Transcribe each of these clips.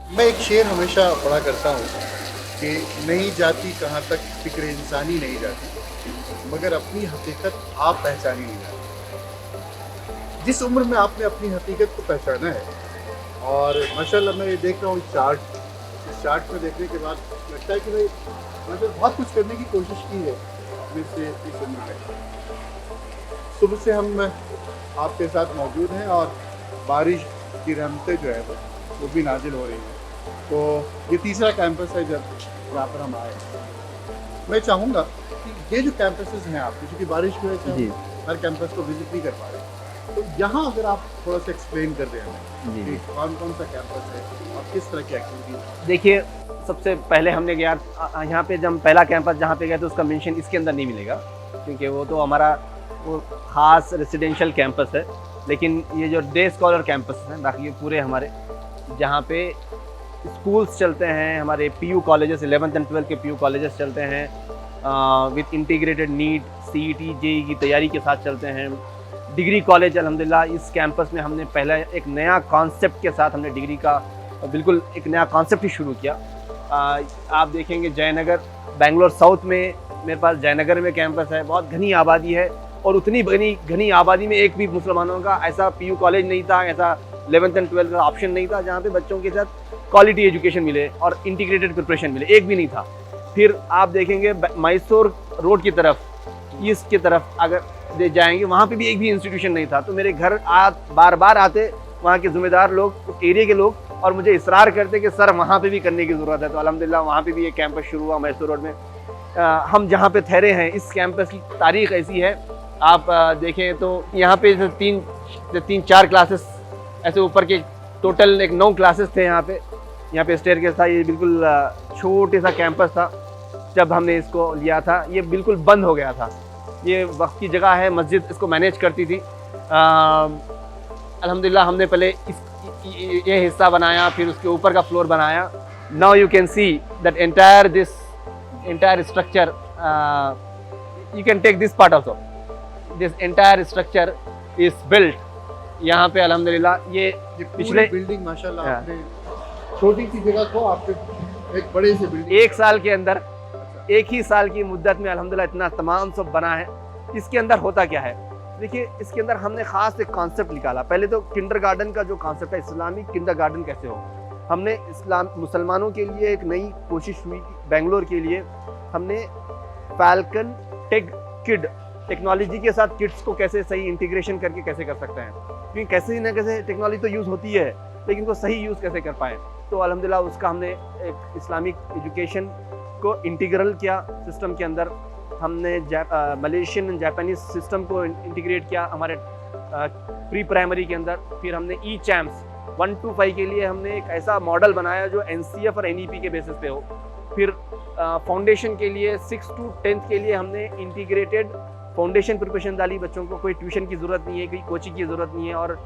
मैं एक शेर हमेशा पढ़ा करता हूँ कि नहीं जाती कहाँ तक फ़िक्र इंसानी नहीं जाती, मगर अपनी हकीकत आप पहचानी नहीं जाती। जिस उम्र में आपने अपनी हकीकत को पहचाना है, और माशाल्लाह मैं ये देख रहा हूँ इस चार्ट में देखने के बाद लगता है कि भाई मतलब बहुत कुछ करने की कोशिश की है अपने से इस उम्र में। सुबह से हम आपके साथ मौजूद हैं और बारिश की रहमतें जो है वो भी नाजिल हो रही हैं। तो ये तीसरा कैंपस है जब यहाँ पर हम आए हैं। मैं चाहूँगा कि ये जो कैंपसेस हैं आपके, क्योंकि बारिश की वजह से जी, हम हर कैंपस को विजिट नहीं कर पा रहे, तो यहाँ अगर आप थोड़ा सा एक्सप्लेन कर दें हमें जी, कि जी। कौन कौन सा कैंपस है और किस तरह की एक्टिविटीज। देखिए, सबसे पहले हमने गया यहाँ पे जब हम पहला कैंपस जहाँ पे गए तो उसका मेंशन इसके अंदर नहीं मिलेगा, क्योंकि वो तो हमारा वो ख़ास रेसिडेंशियल कैंपस है। लेकिन ये जो डे स्कॉलर कैंपस हैं, बाकी ये पूरे हमारे जहाँ पे स्कूल्स चलते हैं, हमारे PU colleges 11th and 12th के पीयू कॉलेजेस चलते हैं, with integrated NEET, CET, JEE की तैयारी के साथ चलते हैं। डिग्री कॉलेज अल्हम्दुलिल्लाह इस कैंपस में हमने पहला एक नया कॉन्सेप्ट के साथ हमने डिग्री का बिल्कुल एक नया कॉन्सेप्ट ही शुरू किया। आप देखेंगे जयनगर, बेंगलोर साउथ में मेरे पास जयनगर में कैंपस है, बहुत घनी आबादी है, और उतनी घनी आबादी में एक भी मुसलमानों का ऐसा पीयू कॉलेज नहीं था, ऐसा 11th एंड 12th का ऑप्शन नहीं था जहाँ पे बच्चों के साथ क्वालिटी एजुकेशन मिले और इंटीग्रेटेड प्रिपरेशन मिले, एक भी नहीं था। फिर आप देखेंगे मैसूर रोड की तरफ, ईस्ट की तरफ अगर दे जाएंगे, वहाँ पे भी एक भी इंस्टीट्यूशन नहीं था। तो मेरे घर बार बार आते वहाँ के ज़िम्मेदार लोग, एरिया के लोग, और मुझे इसरार करते कि सर वहाँ पे भी करने की ज़रूरत है। तो अल्हम्दुलिल्लाह वहाँ पे भी एक कैंपस शुरू हुआ मैसूर रोड में। हम जहाँ पे ठहरे हैं, इस कैंपस की तारीख ऐसी है, आप देखें तो यहाँ पे तीन चार क्लासेस ऐसे ऊपर के, टोटल एक 9 क्लासेस थे यहाँ पे स्टेयरकेस था। ये बिल्कुल छोटे सा कैंपस था जब हमने इसको लिया था, ये बिल्कुल बंद हो गया था। ये वक्त की जगह है, मस्जिद इसको मैनेज करती थी। अल्हम्दुलिल्लाह हमने पहले ये हिस्सा बनाया, फिर उसके ऊपर का फ्लोर बनाया। Now you can see that entire structure, you can take this part also, this entire structure is built यहाँ पे अल्हम्दुलिल्लाह। ये पिछले बिल्डिंग माशाल्लाह आपने छोटी सी जगह को आपने एक बड़े से बिल्डिंग एक साल के अंदर, एक ही साल की मुद्दत में अल्हम्दुलिल्लाह इतना तमाम सब बना है। इसके अंदर होता क्या है, देखिए इसके अंदर हमने ख़ास एक कॉन्सेप्ट निकाला। पहले तो किंडरगार्टन का जो कॉन्सेप्ट है, इस्लामिक किंडरगार्टन कैसे हो, हमने इस्लाम मुसलमानों के लिए एक नई कोशिश हुई। बेंगलोर के लिए हमने फैल्कन टेक किड टेक्नोलॉजी के साथ किड्स को कैसे सही इंटीग्रेशन करके कैसे कर सकते हैं, क्योंकि कैसे ना कैसे टेक्नोलॉजी तो यूज़ होती है, लेकिन उसको सही यूज़ कैसे कर पाएँ। तो अल्हम्दुलिल्लाह उसका हमने एक इस्लामिक एजुकेशन को इंटीग्रल किया सिस्टम के अंदर। हमने मलेशियन एंड जापानीज सिस्टम को इंटीग्रेट किया हमारे प्री प्राइमरी के अंदर। फिर हमने ई चैम्प्स 1 to 5 के लिए हमने एक ऐसा मॉडल बनाया जो एनसीएफ और एनईपी के बेसिस पे हो। फिर फाउंडेशन के लिए 6 to 10th के लिए हमने इंटीग्रेटेड फाउंडेशन प्रिपरेशन डाली। बच्चों को कोई ट्यूशन की ज़रूरत नहीं है, कोई कोचिंग की ज़रूरत नहीं है, और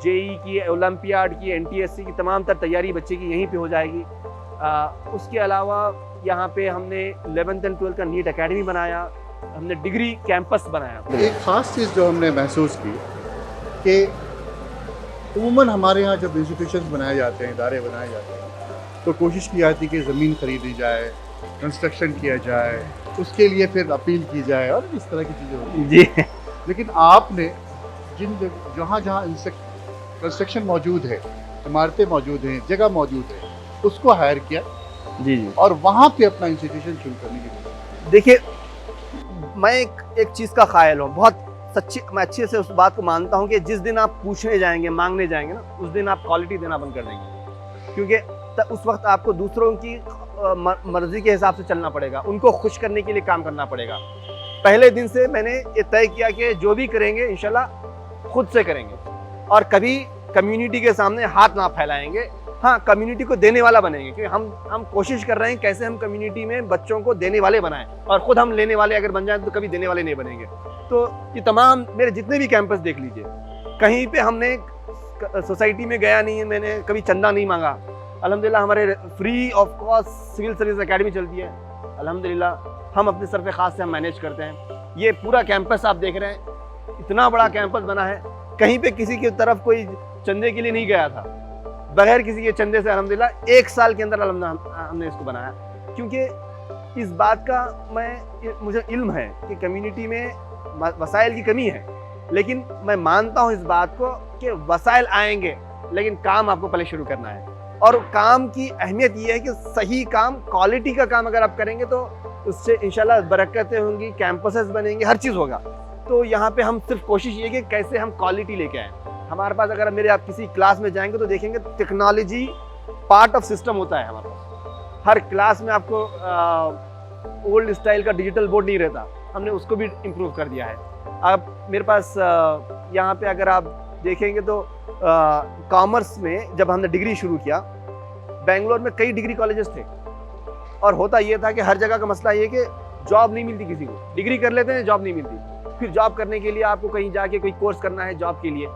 जेई की, ओलंपियाड की, एनटीएससी की तमाम तर तैयारी बच्चे की यहीं पे हो जाएगी। उसके अलावा यहाँ पे हमने 11th एंड 12th का नीट एकेडमी बनाया, हमने डिग्री कैंपस बनाया। एक ख़ास चीज़ जो हमने महसूस की कि उमूमन हमारे यहाँ जब इंस्टीट्यूशंस बनाए जाते हैं, इदारे बनाए जाते हैं, तो कोशिश की जाती है कि ज़मीन खरीदी जाए, कंस्ट्रक्शन किया जाए, उसके लिए फिर अपील की जाए और इस तरह की चीज़ें होती हैं। जी, लेकिन आपने जहाँ जहाँ कंस्ट्रक्शन मौजूद है, इमारतें मौजूद हैं, जगह मौजूद है, उसको हायर किया जी, जी। और वहाँ पे अपना इंस्टीट्यूशन शुरू करने की कोशिश। देखिए, मैं एक चीज़ का क़ाइल हूँ, बहुत सच्ची, मैं अच्छे से उस बात को मानता हूँ कि जिस दिन आप पूछने जाएंगे, मांगने जाएंगे ना, उस दिन आप क्वालिटी देना बंद कर देंगे, क्योंकि उस वक्त आपको दूसरों की मर्जी के हिसाब से चलना पड़ेगा, उनको खुश करने के लिए काम करना पड़ेगा। पहले दिन से मैंने ये तय किया कि जो भी करेंगे इंशाल्लाह खुद से करेंगे, और कभी कम्युनिटी के सामने हाथ ना फैलाएंगे। हाँ, कम्युनिटी को देने वाला बनेंगे, क्योंकि हम कोशिश कर रहे हैं कैसे हम कम्युनिटी में बच्चों को देने वाले बनाएं, और खुद हम लेने वाले अगर बन जाएं तो कभी देने वाले नहीं बनेंगे। तो ये तमाम मेरे जितने भी कैंपस देख लीजिए, कहीं पे हमने सोसाइटी में गया नहीं है, मैंने कभी चंदा नहीं मांगा। अल्हम्दुलिल्लाह हमारे free of cost civil service academy चलती है, अल्हम्दुलिल्लाह हम अपने सर पे खास से हम मैनेज करते हैं। ये पूरा कैंपस आप देख रहे हैं, इतना बड़ा कैंपस बना है, कहीं पे किसी की तरफ कोई चंदे के लिए नहीं गया था। बगैर किसी के चंदे से अल्हम्दुलिल्लाह 1 साल के अंदर अल्हम्दुलिल्लाह हमने इसको बनाया। क्योंकि इस बात का मुझे इल्म है कि कम्युनिटी में वसाइल की कमी है, लेकिन मैं मानता हूँ इस बात को कि वसाइल आएंगे, लेकिन काम आपको पहले शुरू करना है। और काम की अहमियत ये है कि सही काम, क्वालिटी का काम अगर आप करेंगे तो उससे इंशाल्लाह बरकतें होंगी, कैंपसेस बनेंगे, हर चीज़ होगा। तो यहाँ पे हम सिर्फ कोशिश ये कि कैसे हम क्वालिटी लेके आएँ। हमारे पास अगर मेरे आप किसी क्लास में जाएंगे तो देखेंगे टेक्नोलॉजी पार्ट ऑफ सिस्टम होता है हमारे पास। हर क्लास में आपको ओल्ड स्टाइल का डिजिटल बोर्ड नहीं रहता, हमने उसको भी इम्प्रूव कर दिया है। अब मेरे पास यहाँ पे अगर आप देखेंगे तो कॉमर्स में जब हमने डिग्री शुरू किया, बेंगलोर में कई डिग्री कॉलेजेस थे, और होता ये था कि हर जगह का मसला ये कि जॉब नहीं मिलती किसी को। डिग्री कर लेते हैं, जॉब नहीं मिलती, फिर जॉब करने के लिए आपको कहीं जाके कोई कोर्स करना है जॉब के लिए।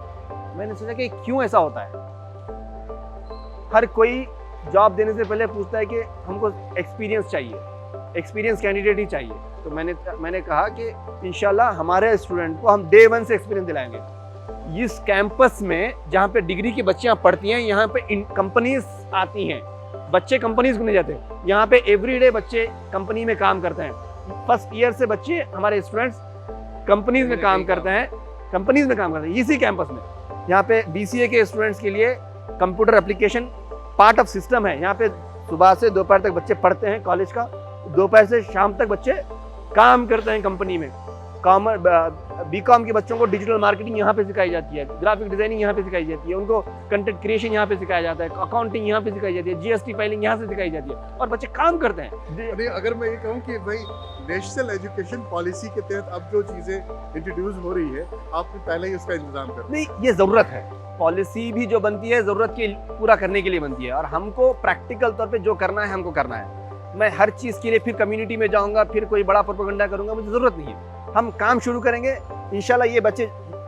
मैंने सोचा कि क्यों ऐसा होता है। हर कोई जॉब देने से पहले पूछता है कि हमको एक्सपीरियंस चाहिए, एक्सपीरियंस कैंडिडेट ही चाहिए। तो मैंने कहा कि इंशाल्लाह हमारे स्टूडेंट को हम डे 1 से एक्सपीरियंस दिलाएंगे। इस कैंपस में जहाँ पे डिग्री की बच्चियाँ पढ़ती हैं, यहाँ पे कंपनीज आती हैं, बच्चे कंपनीज को नहीं जाते। यहाँ पे एवरीडे बच्चे कंपनी में काम करते हैं। फर्स्ट ईयर से बच्चे हमारे स्टूडेंट्स कंपनीज में काम करते हैं, इसी कैंपस में। यहाँ पे BCA के स्टूडेंट्स के लिए computer application part of system है। यहाँ पे सुबह से दोपहर तक बच्चे पढ़ते हैं कॉलेज का, दोपहर से शाम तक बच्चे काम करते हैं कंपनी में। BCom के बच्चों को डिजिटल मार्केटिंग यहाँ पे सिखाई जाती है, ग्राफिक डिजाइनिंग यहाँ पे सिखाई जाती है, उनको कंटेंट क्रिएशन यहाँ पे सिखाया जाता है, अकाउंटिंग यहाँ पे सिखाई जाती है, GST फाइलिंग यहाँ से सिखाई जाती है, और बच्चे काम करते हैं। अरे अगर मैं ये कहूँ कि भाई नेशनल एजुकेशन पॉलिसी के तहत अब जो चीज़ें इंट्रोड्यूस हो रही है, आपने पहले ही उसका इंतजाम कर नहीं, ये ज़रूरत है। पॉलिसी भी जो बनती है ज़रूरत के पूरा करने के लिए बनती है, और हमको प्रैक्टिकल तौर पे जो करना है हमको करना है। मैं हर चीज़ के लिए फिर कम्युनिटी में जाऊँगा, फिर कोई बड़ा प्रोपेगेंडा करूँगा, मुझे ज़रूरत नहीं है। हम काम शुरू करेंगे इंशाल्लाह। ये बच्चे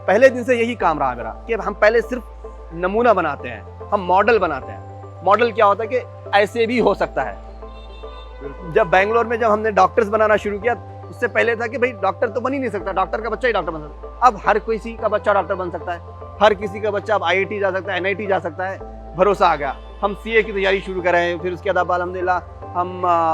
पहले दिन से यही काम रहा मेरा कि हम पहले सिर्फ नमूना बनाते हैं, हम मॉडल बनाते हैं। मॉडल क्या होता है कि ऐसे भी हो सकता है। जब बेंगलोर में जब हमने डॉक्टर्स बनाना शुरू किया, उससे पहले था कि भाई डॉक्टर तो बन ही नहीं सकता, डॉक्टर का बच्चा ही डॉक्टर बन सकता है। अब हर किसी का बच्चा डॉक्टर बन सकता है, हर किसी का बच्चा अब IIT जा सकता है, NIT जा सकता है। भरोसा आ गया। हम CA की तैयारी शुरू कर रहे हैं, फिर उसके बाद अल्हम्दुलिल्लाह हम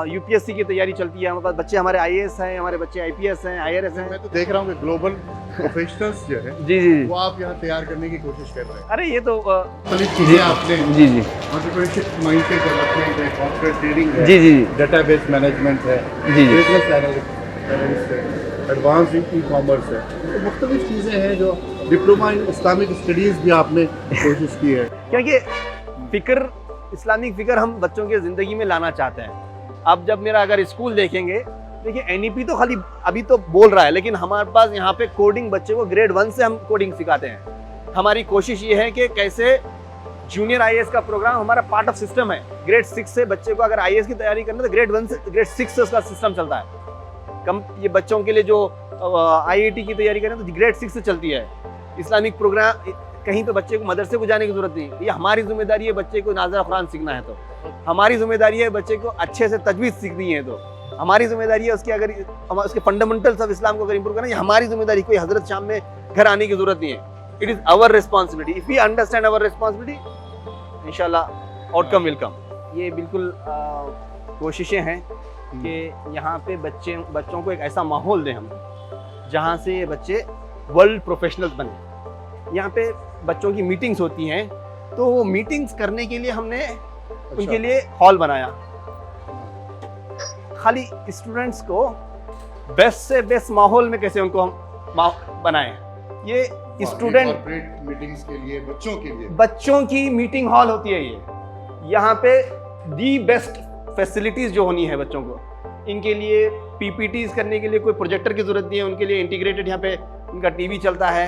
UPSC की तैयारी चलती है। हमारे पास बच्चे हमारे IAS हैं, हमारे बच्चे IPS हैं, IRS हैं। मैं तो देख रहा हूँ कि ग्लोबल प्रोफेशनल्स जो है जी जी वो आप यहाँ तैयार करने की कोशिश कर रहे हैं। अरे ये तो मुख्तलिफ चीज़ें आपने जी जी एंटरप्रेन्योरशिप माइंड से डेवलपमेंट है, सॉफ्टवेयर ट्रेडिंग है, जी जी डेटाबेस मैनेजमेंट है, जी जी बिजनेस एनालिस्ट है, एडवांस ई-कॉमर्स है, तो मुख्तलिफ चीज़ें हैं जो डिप्लोमा इन इस्लामिक स्टडीज़ भी आपने कोशिश की है। क्योंकि फिक्र, इस्लामिक फिक्र हम बच्चों की ज़िंदगी में लाना चाहते हैं। अब जब मेरा अगर स्कूल देखेंगे, देखिए NEP तो खाली अभी तो बोल रहा है, लेकिन हमारे पास यहाँ पे कोडिंग बच्चे को ग्रेड 1 से हम कोडिंग सिखाते हैं। हमारी कोशिश ये है कि कैसे जूनियर IAS का प्रोग्राम हमारा पार्ट ऑफ सिस्टम है। ग्रेड 6 से बच्चे को अगर IAS की तैयारी करना तो ग्रेड 1 से ग्रेड 6 से उसका सिस्टम चलता है। ये बच्चों के लिए जो IIT की तैयारी करें तो ग्रेड 6 से चलती है। इस्लामिक प्रोग्राम कहीं तो बच्चे को मदरसे को जाने की जरूरत नहीं, ये हमारी जिम्मेदारी है। बच्चे को नाज़िर कुरान सीखना है तो हमारी जिम्मेदारी है, बच्चे को अच्छे से तजवीज़ सीखनी है तो हमारी जिम्मेदारी है। उसकी अगर उसके फंडामेंटल्स ऑफ इस्लाम को अगर इंप्रूव करना है, हमारी जिम्मेदारी। कोई हजरत शाम में घर आने की जरूरत नहीं है। It is our responsibility. If we understand our responsibility, इंशाल्लाह आउटकम विल कम। ये बिल्कुल कोशिशें हैं कि यहाँ पे बच्चों को एक ऐसा माहौल दें हम, जहाँ से ये बच्चे वर्ल्ड प्रोफेशनल्स बने। यहाँ पे बच्चों की मीटिंग्स होती हैं, तो वो मीटिंग्स करने के लिए हमने उनके लिए हॉल बनाया। खाली स्टूडेंट्स को बेस्ट से बेस्ट माहौल में कैसे उनको हम बनाएं, ये स्टूडेंट मीटिंग्स के लिए बच्चों की मीटिंग हॉल होती है। ये यहाँ पे दी बेस्ट फैसिलिटीज़ जो होनी है बच्चों को, इनके लिए PPTs करने के लिए कोई प्रोजेक्टर की ज़रूरत नहीं है। उनके लिए इंटीग्रेटेड यहाँ पे उनका TV चलता है,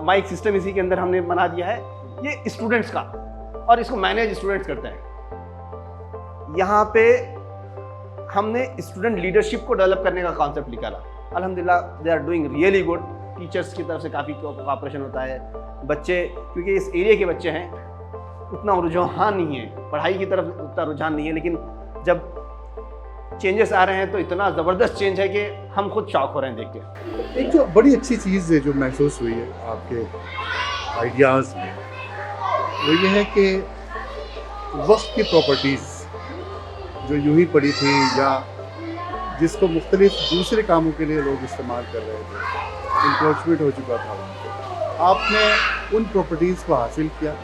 माइक सिस्टम इसी के अंदर हमने बना दिया है। ये स्टूडेंट्स का, और इसको मैनेज स्टूडेंट्स करते हैं। यहाँ पे हमने स्टूडेंट लीडरशिप को डेवलप करने का कॉन्सेप्ट निकाला। अल्हम्दुलिल्लाह they are doing really good. Teachers की तरफ से काफ़ी कोऑपरेशन होता है। बच्चे, क्योंकि इस एरिया के बच्चे हैं, उतना रुझान नहीं है पढ़ाई की तरफ, उतना रुझान नहीं है, लेकिन जब चेंजेस आ रहे हैं तो इतना ज़बरदस्त चेंज है कि हम खुद शॉक हो रहे हैं देख के। एक जो बड़ी अच्छी चीज़ है जो महसूस हुई है आपके आइडियाज़ में, वो ये है कि वक्त की प्रॉपर्टीज़ जो यूं ही पड़ी थी या जिसको मुख्तलिफ दूसरे कामों के लिए लोग इस्तेमाल कर रहे थे, इंक्रोचमेंट हो चुका था उनको, आपने उन प्रॉपर्टीज़ को हासिल किया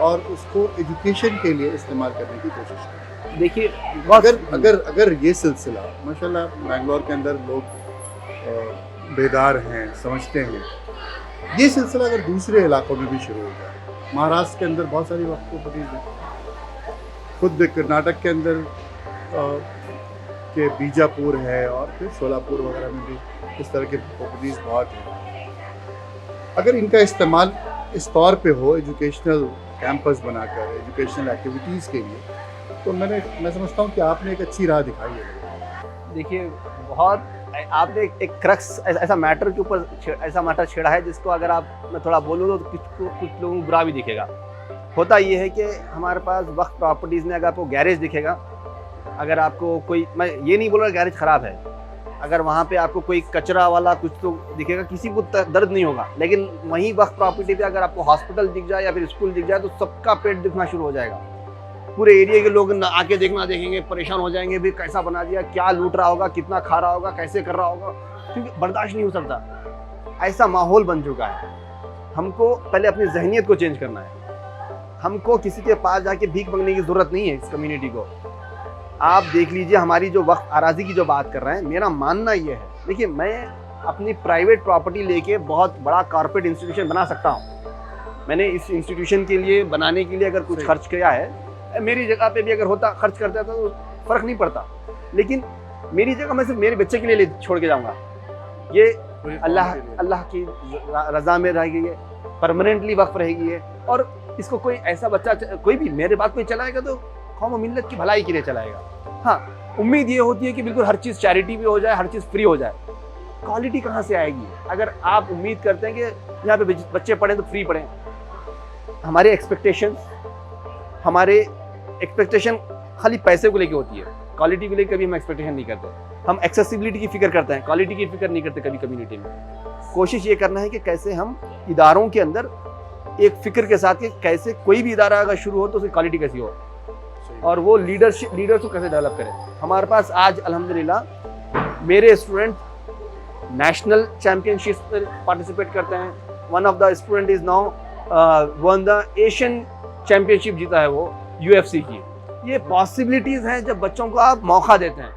और उसको एजुकेशन के लिए इस्तेमाल करने की कोशिश की। देखिए अगर ये सिलसिला माशाल्लाह बेंगलोर के अंदर लोग बेदार हैं, समझते हैं, ये सिलसिला अगर दूसरे इलाकों में भी शुरू हो जाए, महाराष्ट्र के अंदर बहुत सारी वक्त प्रॉपर्टीज़ हैं, खुद कर्नाटक के अंदर के बीजापुर है और फिर सोलापुर वगैरह में भी इस तरह के प्रॉपर्टीज़ बहुत हैं। अगर इनका इस्तेमाल इस तौर पे हो एजुकेशनल कैंपस बनाकर एजुकेशनल एक्टिविटीज़ के लिए, तो मैं समझता हूँ कि आपने एक अच्छी राह दिखाई है। देखिए बहुत आपने एक क्रक्स ऐसा मैटर के ऊपर ऐसा मैटर छेड़ा है जिसको अगर आप मैं थोड़ा बोलूँ तो कुछ लोगों को बुरा भी दिखेगा। होता ये है कि हमारे पास वक्त प्रॉपर्टीज़ में अगर आपको गैरेज दिखेगा, अगर आपको कोई, मैं ये नहीं बोल रहा गैरेज ख़राब है, अगर वहाँ पे आपको कोई कचरा वाला कुछ तो दिखेगा, किसी को दर्द नहीं होगा, लेकिन वहीं वक्त प्रॉपर्टी पे अगर आपको हॉस्पिटल दिख जाए या फिर स्कूल दिख जाए तो सबका पेट दिखना शुरू हो जाएगा। पूरे एरिया के लोग आके देखेंगे, परेशान हो जाएंगे, भी कैसा बना दिया, क्या लूट रहा होगा, कितना खा रहा होगा, कैसे कर रहा होगा, क्योंकि बर्दाश्त नहीं हो सकता। ऐसा माहौल बन चुका है। हमको पहले अपनी जहनीत को चेंज करना है। हमको किसी के पास जाके भीख मांगने की ज़रूरत नहीं है इस कम्युनिटी को। आप देख लीजिए हमारी जो वक्त आराजी की जो बात कर रहे हैं, मेरा मानना ये है, देखिए मैं अपनी प्राइवेट प्रॉपर्टी लेके बहुत बड़ा कॉर्पोरेट इंस्टीट्यूशन बना सकता हूँ। मैंने इस इंस्टीट्यूशन के लिए बनाने के लिए अगर कुछ खर्च किया है, मेरी जगह पे भी अगर होता खर्च करता तो फ़र्क नहीं पड़ता, लेकिन मेरी जगह मैं सिर्फ मेरे बच्चे के लिए छोड़ के जाऊँगा। ये अल्लाह की रज़ा में रहेगी, ये परमानेंटली वक्फ रहेगी है। और इसको कोई ऐसा बच्चा, कोई भी मेरे बात कोई चलाएगा तो कौम मिल्लत की भलाई के लिए चलाएगा। हाँ, उम्मीद ये होती है कि बिल्कुल हर चीज़ चैरिटी भी हो जाए, हर चीज़ फ्री हो जाए। क्वालिटी कहाँ से आएगी अगर आप उम्मीद करते हैं कि यहाँ पे बच्चे पढ़ें तो फ्री पढ़ें। हमारे एक्सपेक्टेशन खाली पैसे को लेके होती है, क्वालिटी को लेकर कभी हम एक्सपेक्टेशन नहीं करते। हम एक्सेसिबिलिटी की फिक्र करते हैं, क्वालिटी की फिक्र नहीं करते कभी कम्युनिटी में। कोशिश ये करना है कि कैसे हम इदारों के अंदर एक फिक्र के साथ कि कैसे कोई भी इदारा अगर शुरू हो तो उसकी क्वालिटी कैसी हो और वो लीडर्स को कैसे डेवलप करें। हमारे पास आज अल्हम्दुलिल्लाह मेरे स्टूडेंट नेशनल चैम्पियनशिप में पार्टिसिपेट करते हैं। One of the student is now one the Asian championship जीता है वो UFC की। ये पॉसिबिलिटीज़ हैं जब बच्चों को आप मौका देते हैं।